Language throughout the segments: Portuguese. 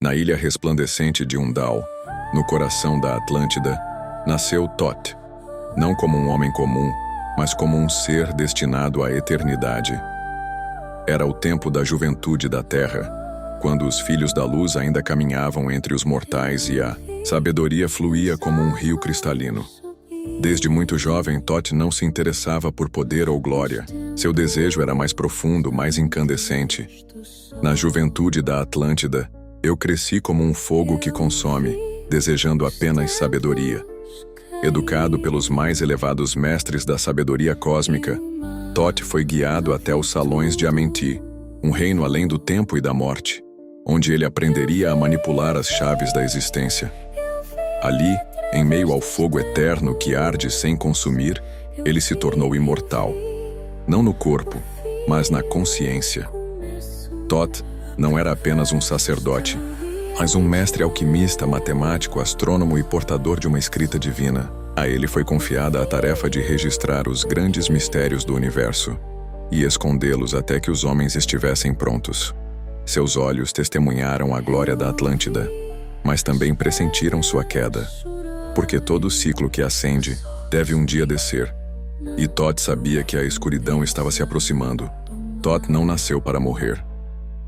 Na ilha resplandecente de Undal, no coração da Atlântida, nasceu Thoth, não como um homem comum, mas como um ser destinado à eternidade. Era o tempo da juventude da Terra, quando os filhos da luz ainda caminhavam entre os mortais e a sabedoria fluía como um rio cristalino. Desde muito jovem, Thoth não se interessava por poder ou glória. Seu desejo era mais profundo, mais incandescente. Na juventude da Atlântida, eu cresci como um fogo que consome, desejando apenas sabedoria. Educado pelos mais elevados mestres da sabedoria cósmica, Thoth foi guiado até os salões de Amenti, um reino além do tempo e da morte, onde ele aprenderia a manipular as chaves da existência. Ali, em meio ao fogo eterno que arde sem consumir, ele se tornou imortal. Não no corpo, mas na consciência. Thoth não era apenas um sacerdote, mas um mestre alquimista, matemático, astrônomo e portador de uma escrita divina. A ele foi confiada a tarefa de registrar os grandes mistérios do universo e escondê-los até que os homens estivessem prontos. Seus olhos testemunharam a glória da Atlântida, mas também pressentiram sua queda, porque todo ciclo que ascende deve um dia descer. E Thoth sabia que a escuridão estava se aproximando. Thoth não nasceu para morrer.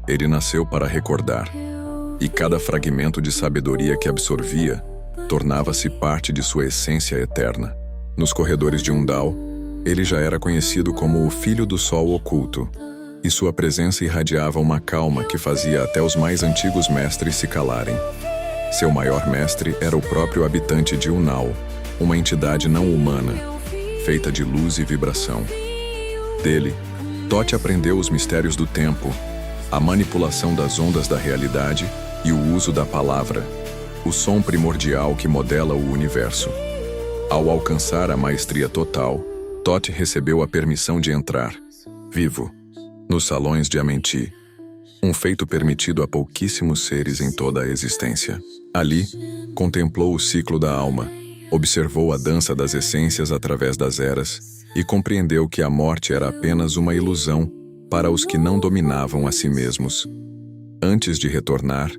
Ele nasceu para recordar. E cada fragmento de sabedoria que absorvia tornava-se parte de sua essência eterna. Nos corredores de Undal, ele já era conhecido como o Filho do Sol Oculto, e sua presença irradiava uma calma que fazia até os mais antigos mestres se calarem. Seu maior mestre era o próprio habitante de Unal, uma entidade não humana, feita de luz e vibração. Dele, Thoth aprendeu os mistérios do tempo, a manipulação das ondas da realidade e o uso da palavra, o som primordial que modela o universo. Ao alcançar a maestria total, Thoth recebeu a permissão de entrar, vivo, nos salões de Amenti, um feito permitido a pouquíssimos seres em toda a existência. Ali, contemplou o ciclo da alma, observou a dança das essências através das eras e compreendeu que a morte era apenas uma ilusão para os que não dominavam a si mesmos. Antes de retornar,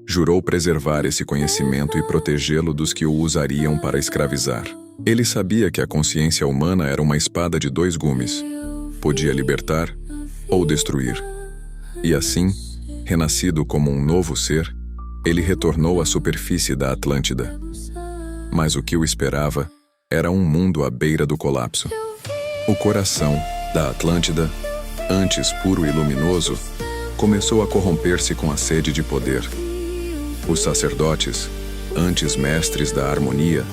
jurou preservar esse conhecimento e protegê-lo dos que o usariam para escravizar. Ele sabia que a consciência humana era uma espada de dois gumes. Podia libertar ou destruir. E assim, renascido como um novo ser, ele retornou à superfície da Atlântida. Mas o que o esperava era um mundo à beira do colapso. O coração da Atlântida, antes puro e luminoso, começou a corromper-se com a sede de poder. Os sacerdotes, antes mestres da harmonia,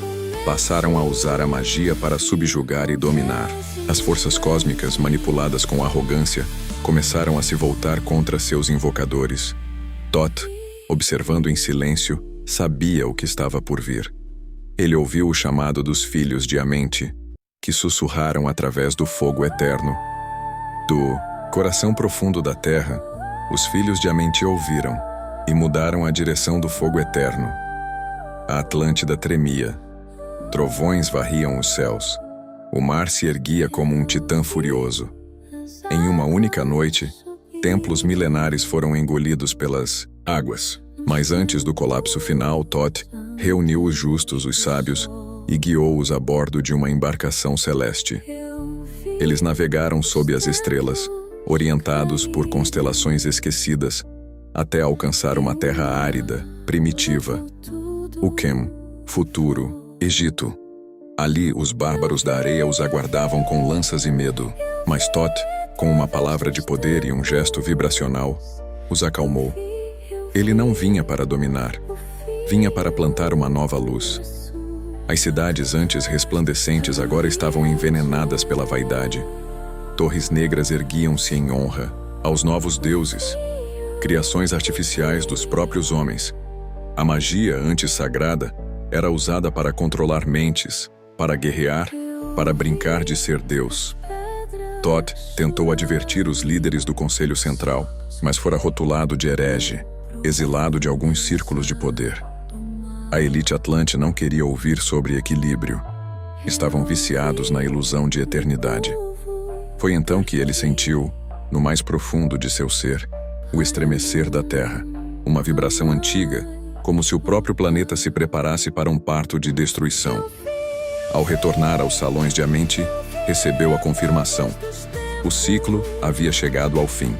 passaram a usar a magia para subjugar e dominar. As forças cósmicas, manipuladas com arrogância, começaram a se voltar contra seus invocadores. Thoth, observando em silêncio, sabia o que estava por vir. Ele ouviu o chamado dos filhos de Amenti, que sussurraram através do fogo eterno. Do coração profundo da terra, os filhos de Amenti ouviram e mudaram a direção do fogo eterno. A Atlântida tremia. Trovões varriam os céus. O mar se erguia como um titã furioso. Em uma única noite, templos milenares foram engolidos pelas águas. Mas antes do colapso final, Thoth reuniu os justos, os sábios, e guiou-os a bordo de uma embarcação celeste. Eles navegaram sob as estrelas, orientados por constelações esquecidas, até alcançar uma terra árida, primitiva. Ukem, futuro, Egito. Ali os bárbaros da areia os aguardavam com lanças e medo, mas Thoth, com uma palavra de poder e um gesto vibracional, os acalmou. Ele não vinha para dominar, vinha para plantar uma nova luz. As cidades antes resplandecentes agora estavam envenenadas pela vaidade. Torres negras erguiam-se em honra aos novos deuses, criações artificiais dos próprios homens. A magia antes sagrada era usada para controlar mentes, para guerrear, para brincar de ser Deus. Thoth tentou advertir os líderes do Conselho Central, mas fora rotulado de herege, exilado de alguns círculos de poder. A elite atlante não queria ouvir sobre equilíbrio. Estavam viciados na ilusão de eternidade. Foi então que ele sentiu, no mais profundo de seu ser, o estremecer da terra, uma vibração antiga, como se o próprio planeta se preparasse para um parto de destruição. Ao retornar aos salões de Amenti, recebeu a confirmação. O ciclo havia chegado ao fim.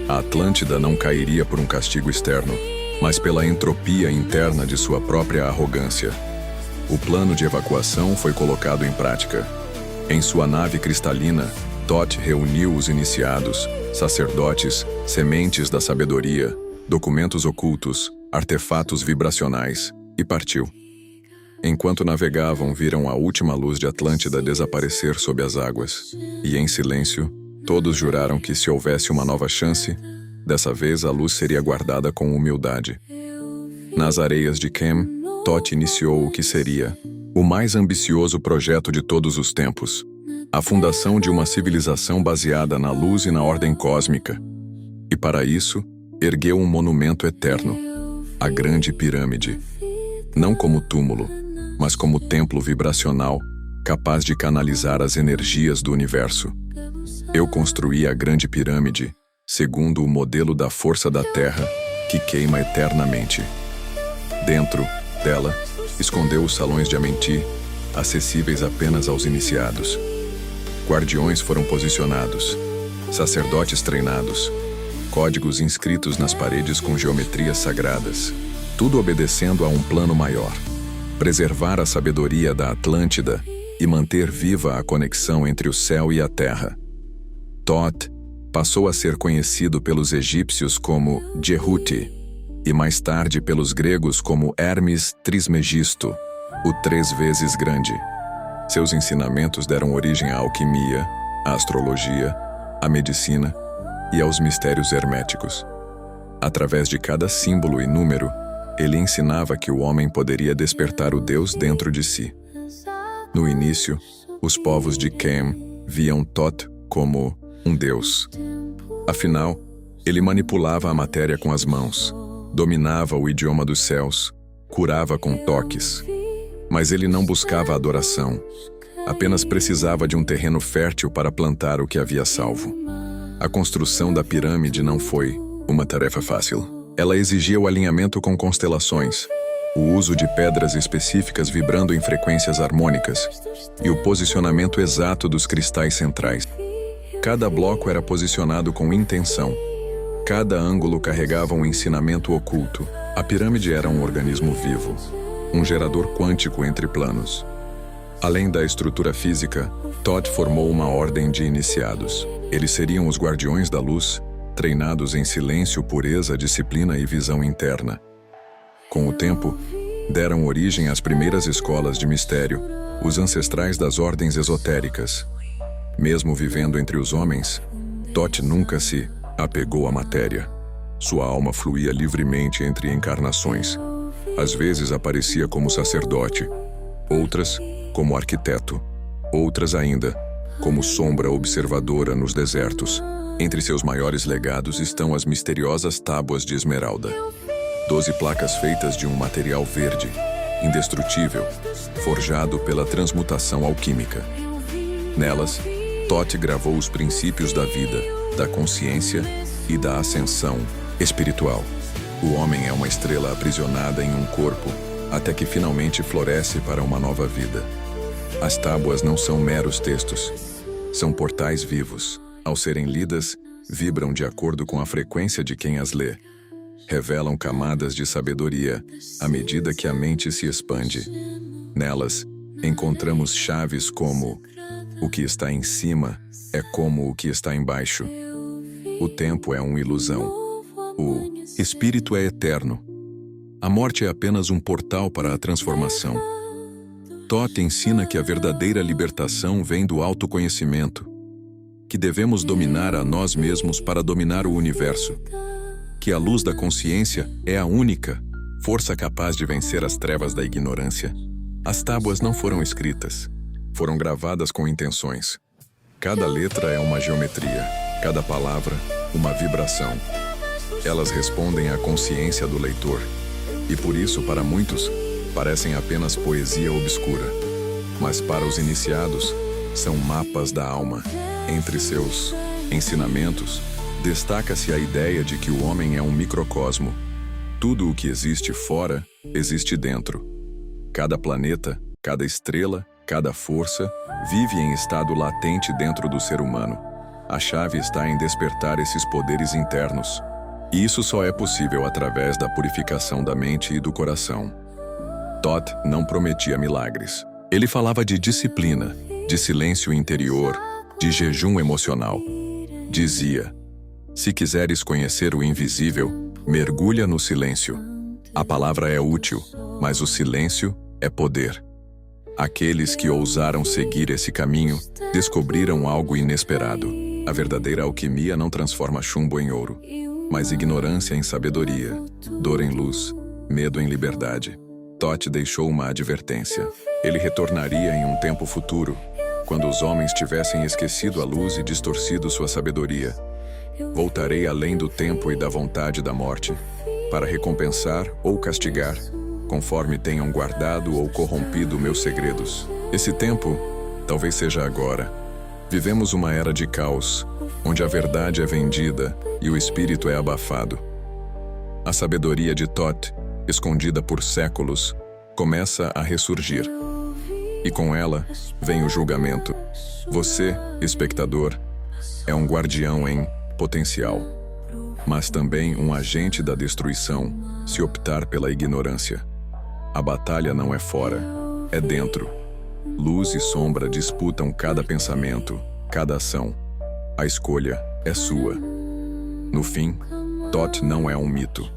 A Atlântida não cairia por um castigo externo, mas pela entropia interna de sua própria arrogância. O plano de evacuação foi colocado em prática. Em sua nave cristalina, Thoth reuniu os iniciados, sacerdotes, sementes da sabedoria, documentos ocultos, artefatos vibracionais, e partiu. Enquanto navegavam, viram a última luz de Atlântida desaparecer sob as águas. E em silêncio, todos juraram que se houvesse uma nova chance, dessa vez a luz seria guardada com humildade. Nas areias de Kem, Thoth iniciou o que seria o mais ambicioso projeto de todos os tempos, a fundação de uma civilização baseada na luz e na ordem cósmica. E para isso, ergueu um monumento eterno, a Grande Pirâmide. Não como túmulo, mas como templo vibracional, capaz de canalizar as energias do universo. Eu construí a Grande Pirâmide, segundo o modelo da força da Terra, que queima eternamente. Dentro dela, escondeu os salões de Amenti, acessíveis apenas aos iniciados. Guardiões foram posicionados, sacerdotes treinados, códigos inscritos nas paredes com geometrias sagradas, tudo obedecendo a um plano maior: preservar a sabedoria da Atlântida e manter viva a conexão entre o céu e a terra. Thoth passou a ser conhecido pelos egípcios como Djehuti e mais tarde pelos gregos como Hermes Trismegisto, o 3 vezes grande. Seus ensinamentos deram origem à alquimia, à astrologia, à medicina e aos mistérios herméticos. Através de cada símbolo e número, ele ensinava que o homem poderia despertar o Deus dentro de si. No início, os povos de Kem viam Thoth como um Deus. Afinal, ele manipulava a matéria com as mãos, dominava o idioma dos céus, curava com toques. Mas ele não buscava adoração, apenas precisava de um terreno fértil para plantar o que havia salvo. A construção da pirâmide não foi uma tarefa fácil. Ela exigia o alinhamento com constelações, o uso de pedras específicas vibrando em frequências harmônicas e o posicionamento exato dos cristais centrais. Cada bloco era posicionado com intenção. Cada ângulo carregava um ensinamento oculto. A pirâmide era um organismo vivo, um gerador quântico entre planos. Além da estrutura física, Thoth formou uma ordem de iniciados. Eles seriam os guardiões da luz, treinados em silêncio, pureza, disciplina e visão interna. Com o tempo, deram origem às primeiras escolas de mistério, os ancestrais das ordens esotéricas. Mesmo vivendo entre os homens, Thoth nunca se apegou à matéria. Sua alma fluía livremente entre encarnações. Às vezes aparecia como sacerdote, outras como arquiteto, outras ainda como sombra observadora nos desertos. Entre seus maiores legados estão as misteriosas tábuas de esmeralda. 12 placas feitas de um material verde, indestrutível, forjado pela transmutação alquímica. Nelas, Thoth gravou os princípios da vida, da consciência e da ascensão espiritual. O homem é uma estrela aprisionada em um corpo, até que finalmente floresce para uma nova vida. As tábuas não são meros textos, são portais vivos. Ao serem lidas, vibram de acordo com a frequência de quem as lê. Revelam camadas de sabedoria à medida que a mente se expande. Nelas, encontramos chaves como: o que está em cima é como o que está embaixo. O tempo é uma ilusão. O espírito é eterno. A morte é apenas um portal para a transformação. Thoth ensina que a verdadeira libertação vem do autoconhecimento, que devemos dominar a nós mesmos para dominar o universo, que a luz da consciência é a única força capaz de vencer as trevas da ignorância. As tábuas não foram escritas, foram gravadas com intenções. Cada letra é uma geometria, cada palavra, uma vibração. Elas respondem à consciência do leitor, e por isso, para muitos, parecem apenas poesia obscura. Mas para os iniciados, são mapas da alma. Entre seus ensinamentos, destaca-se a ideia de que o homem é um microcosmo, Tudo o que existe fora, existe dentro. Cada planeta, cada estrela, cada força, vive em estado latente dentro do ser humano. A chave está em despertar esses poderes internos. E isso só é possível através da purificação da mente e do coração. Thoth não prometia milagres. Ele falava de disciplina, de silêncio interior, de jejum emocional. Dizia: se quiseres conhecer o invisível, mergulha no silêncio. A palavra é útil, mas o silêncio é poder. Aqueles que ousaram seguir esse caminho descobriram algo inesperado. A verdadeira alquimia não transforma chumbo em ouro, mas ignorância em sabedoria, dor em luz, medo em liberdade. Thoth deixou uma advertência. Ele retornaria em um tempo futuro, quando os homens tivessem esquecido a luz e distorcido sua sabedoria. Voltarei além do tempo e da vontade da morte, para recompensar ou castigar, conforme tenham guardado ou corrompido meus segredos. Esse tempo talvez seja agora. Vivemos uma era de caos, onde a verdade é vendida e o espírito é abafado. A sabedoria de Thoth, escondida por séculos, começa a ressurgir. E com ela vem o julgamento. Você, espectador, é um guardião em potencial, mas também um agente da destruição, se optar pela ignorância. A batalha não é fora, é dentro. Luz e sombra disputam cada pensamento, cada ação. A escolha é sua. No fim, Thoth não é um mito.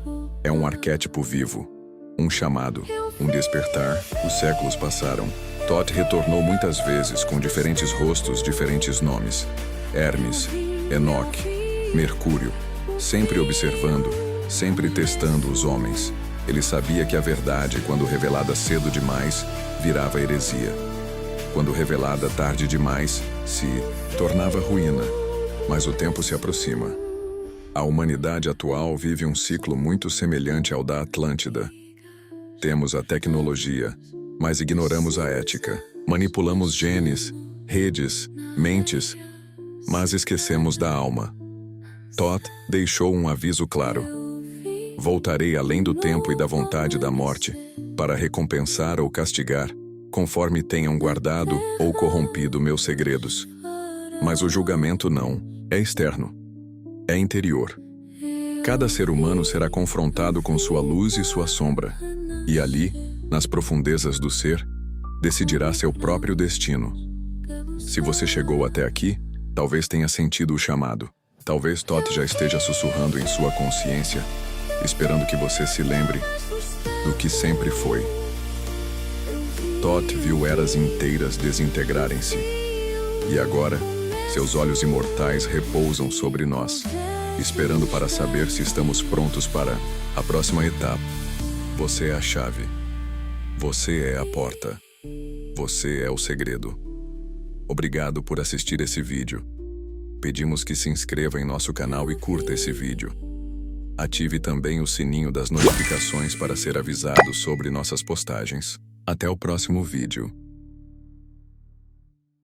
É um arquétipo vivo, um chamado, um despertar. Os séculos passaram. Thoth retornou muitas vezes com diferentes rostos, diferentes nomes. Hermes, Enoque, Mercúrio, sempre observando, sempre testando os homens. Ele sabia que a verdade, quando revelada cedo demais, virava heresia. Quando revelada tarde demais, se tornava ruína. Mas o tempo se aproxima. A humanidade atual vive um ciclo muito semelhante ao da Atlântida. Temos a tecnologia, mas ignoramos a ética. Manipulamos genes, redes, mentes, mas esquecemos da alma. Thoth deixou um aviso claro. Voltarei além do tempo e da vontade da morte, para recompensar ou castigar, conforme tenham guardado ou corrompido meus segredos. Mas o julgamento não é externo, é interior. Cada ser humano será confrontado com sua luz e sua sombra, e ali, nas profundezas do ser, decidirá seu próprio destino. Se você chegou até aqui, talvez tenha sentido o chamado. Talvez Thoth já esteja sussurrando em sua consciência, esperando que você se lembre do que sempre foi. Thoth viu eras inteiras desintegrarem-se. E agora, seus olhos imortais repousam sobre nós, esperando para saber se estamos prontos para a próxima etapa. Você é a chave. Você é a porta. Você é o segredo. Obrigado por assistir esse vídeo. Pedimos que se inscreva em nosso canal e curta esse vídeo. Ative também o sininho das notificações para ser avisado sobre nossas postagens. Até o próximo vídeo.